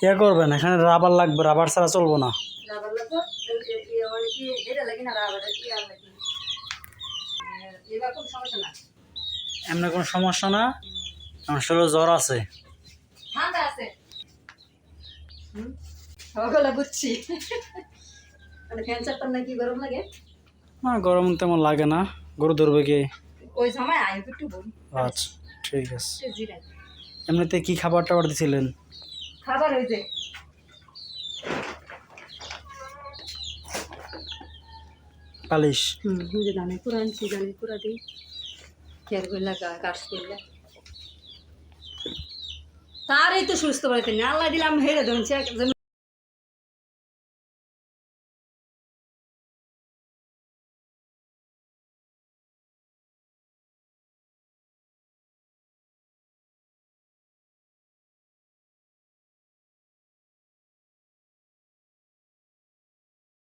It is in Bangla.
ইয়ে করবেন, এখানে রাবার লাগবে, রাবার ছাড়া চলবো না। এমনি কোনো সমস্যা না, আমার শরীরে জ্বর আছে। বুঝছি ফ্যান চাপতাম নাকি গরম লাগে না, গরম তেমন লাগে না। গরু ধরবে কি? ওই সময় আই একটু বল। আচ্ছা ঠিক আছে। এমনিতে কি খাবার টাবার দিছিলেন? খাবার হইছে পালিশ। বুঝে জানে পুরান জানে পুরা দিই কেয়ার করলা গাছ করলা তারই তো সুস্থ বাড়িতে না আল্লাহ দিলাম হেরে ধরছে